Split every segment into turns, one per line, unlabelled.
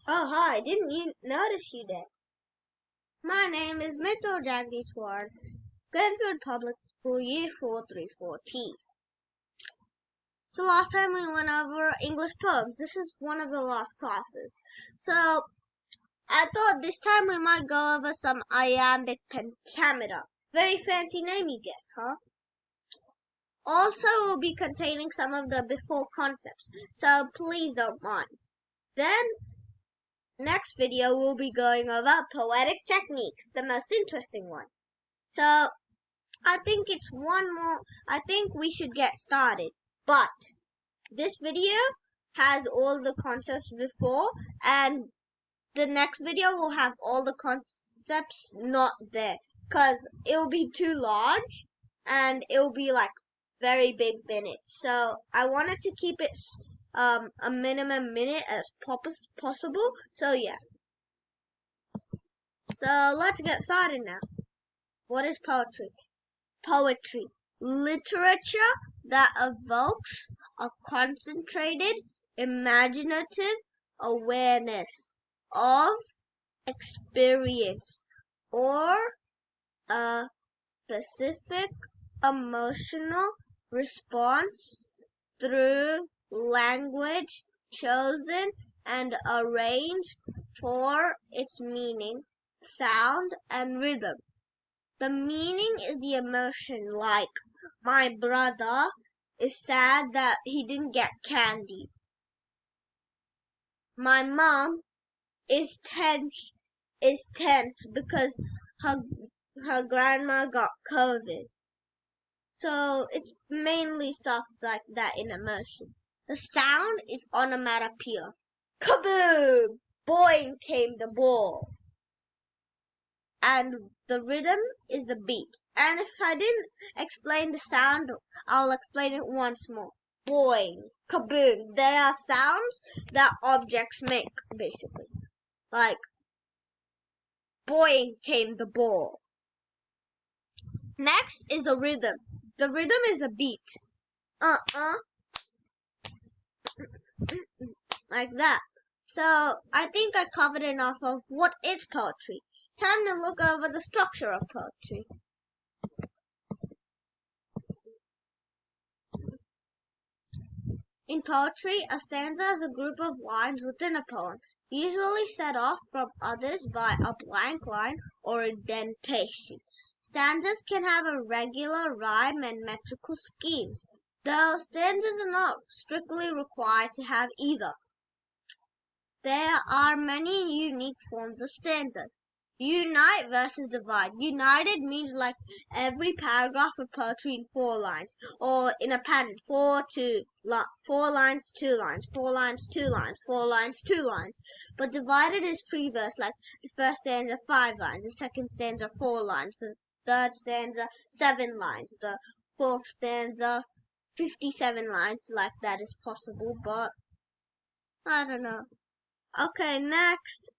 Oh, hi, didn't you notice you did? My name is Mitchell Jagdishwar, Glenfield Public School Year 434T. So last time we went over English poems. This is one of the last classes. So I thought this time we might go over some iambic pentameter. Very fancy name, you guess, huh? Also, we'll be containing some of the before concepts, so please don't mind. Then next video we'll be going over poetic techniques, the most interesting one. So I think we should get started. But this video has all the concepts before, and the next video will have all the concepts not there, cause it will be too large and it will be like very big minutes. So I wanted to keep it a minimum minute as possible. So yeah. So let's get started now. What is poetry? Poetry, literature that evokes a concentrated, imaginative awareness of experience or a specific emotional response through language chosen and arranged for its meaning, sound, and rhythm. The meaning is the emotion, like my brother is sad that he didn't get candy. My mom is tense because her grandma got COVID. So it's mainly stuff like that in emotion. The sound is onomatopoeia. Kaboom! Boing came the ball. And the rhythm is the beat. And if I didn't explain the sound, I'll explain it once more. Boing, kaboom. They are sounds that objects make, basically. Like, boing came the ball. Next is the rhythm. The rhythm is a beat. Like that. So, I think I covered enough of what is poetry. Time to look over the structure of poetry. In poetry, a stanza is a group of lines within a poem, usually set off from others by a blank line or indentation. Stanzas can have a regular rhyme and metrical schemes, though stanzas are not strictly required to have either. There are many unique forms of stanzas. Unite versus divide. United means like every paragraph of poetry in 4 lines, or in a pattern, 4 lines, 2 lines, 4 lines, 2 lines, 4 lines, 2 lines. But divided is free verse, like the first stanza 5 lines, the second stanza 4 lines, the third stanza 7 lines, the fourth stanza 57 lines. Like that is possible, but I don't know. Okay, next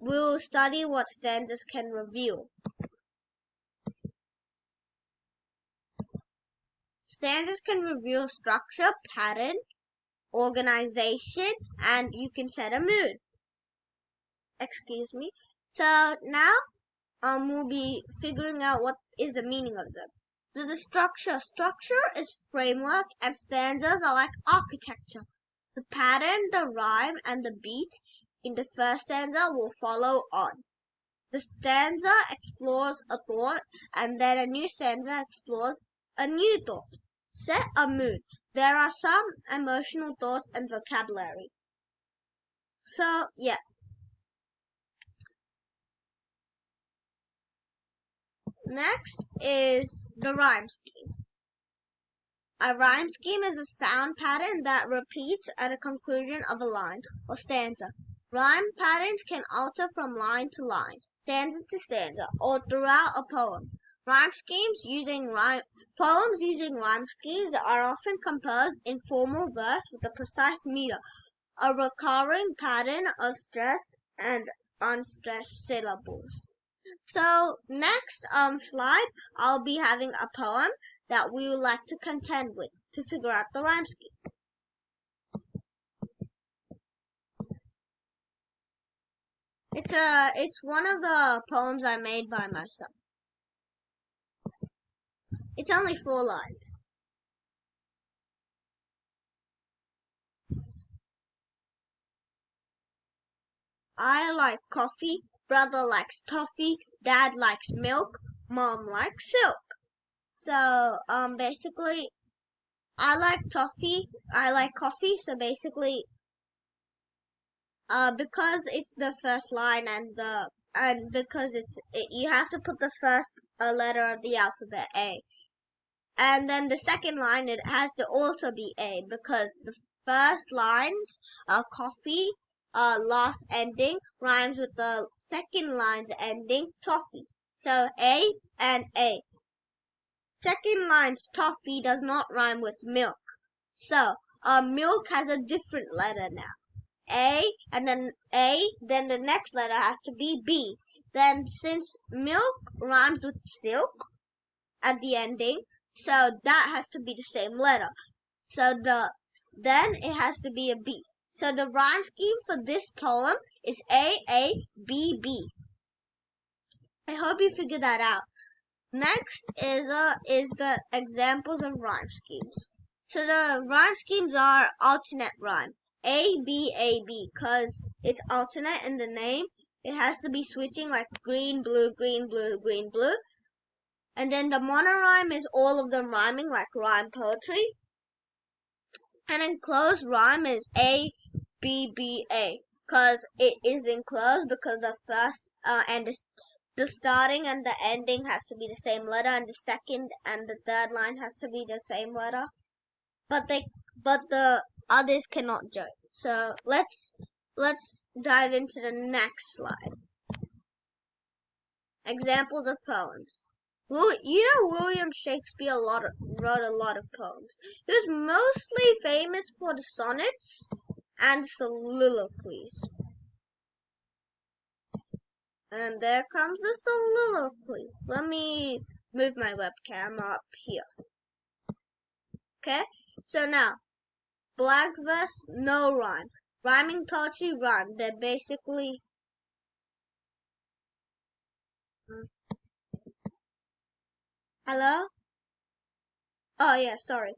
we'll study what stanzas can reveal. Stanzas can reveal structure, pattern, organization, and you can set a mood. Excuse me. So now we'll be figuring out what is the meaning of them. So the structure is framework, and stanzas are like architecture. The pattern, the rhyme, and the beat in the first stanza will follow on. The stanza explores a thought, and then a new stanza explores a new thought. Set a mood. There are some emotional thoughts and vocabulary. So, yeah. Next is the rhyme scheme. A rhyme scheme is a sound pattern that repeats at the conclusion of a line or stanza. Rhyme patterns can alter from line to line, stanza to stanza, or throughout a poem. Poems using rhyme schemes are often composed in formal verse with a precise meter, a recurring pattern of stressed and unstressed syllables. So next slide, I'll be having a poem that we would like to contend with to figure out the rhyme scheme. It's one of the poems I made by myself. It's only 4 lines. I like coffee, brother likes toffee, dad likes milk, mom likes silk. So, basically, I like coffee, so basically, because it's the first line and because you have to put the first letter of the alphabet, A. And then the second line, it has to also be A, because the first lines, coffee, last ending, rhymes with the second line's ending, toffee. So A and A. Second line's toffee does not rhyme with milk. So, milk has a different letter now. A, and then A, then the next letter has to be B. Then since milk rhymes with silk at the ending, so that has to be the same letter. So then it has to be a B. So the rhyme scheme for this poem is A, B, B. I hope you figured that out. Next is the examples of rhyme schemes. So the rhyme schemes are alternate rhyme. A, B, because it's alternate in the name. It has to be switching like green, blue, green, blue, green, blue. And then the monorhyme is all of them rhyming like rhyme poetry. And enclosed rhyme is A, B, A, because it is enclosed because the first and the starting and the ending has to be the same letter, and the second and the third line has to be the same letter. But the others cannot join. So let's dive into the next slide. Examples of poems. William Shakespeare wrote a lot of poems. He was mostly famous for the sonnets and soliloquies. And there comes the soliloquy. Let me move my webcam up here. Okay, so now, blank verse, no rhyme. Rhyming poetry, rhyme. They're basically... Hello? Oh yeah, sorry.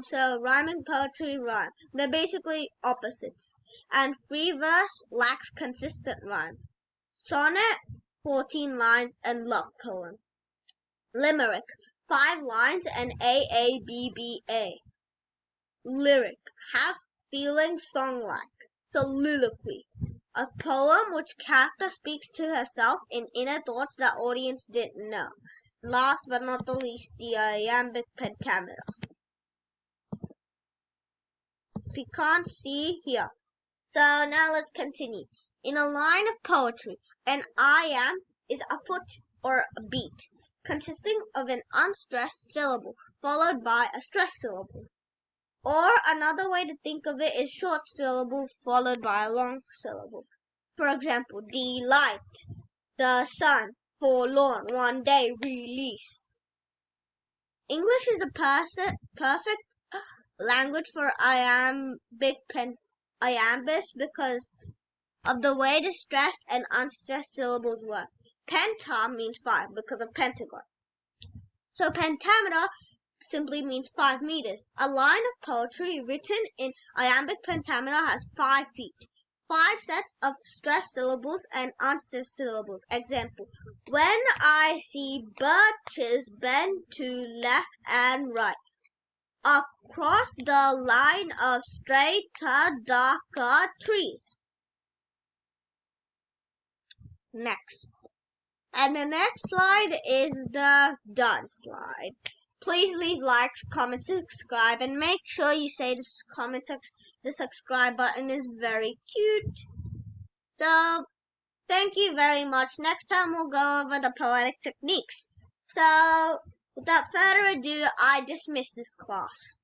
So rhyming poetry, rhyme. They're basically opposites. And free verse lacks consistent rhyme. Sonnet, 14 lines and love poem. Limerick, 5 lines and A. Lyric, half feeling song-like. Soliloquy, a poem which character speaks to herself in inner thoughts that audience didn't know. Last but not the least, the iambic pentameter. If you can't see, here. So now let's continue. In a line of poetry, an iamb is a foot or a beat, consisting of an unstressed syllable followed by a stressed syllable. Or another way to think of it is short syllable followed by a long syllable. For example, delight, the sun, forlorn, one day, release. English is the perfect language for iambus because of the way the stressed and unstressed syllables work. Penta means 5 because of pentagon. So pentameter simply means 5 meters. A line of poetry written in iambic pentameter has 5 feet. 5 sets of stressed syllables and unstressed syllables. Example, when I see birches bend to left and right, across the line of straighter, darker trees. Next. And the next slide is the done slide. Please leave likes, comments, subscribe, and make sure you say the subscribe button is very cute. So, thank you very much. Next time we'll go over the poetic techniques. So, without further ado, I dismiss this class.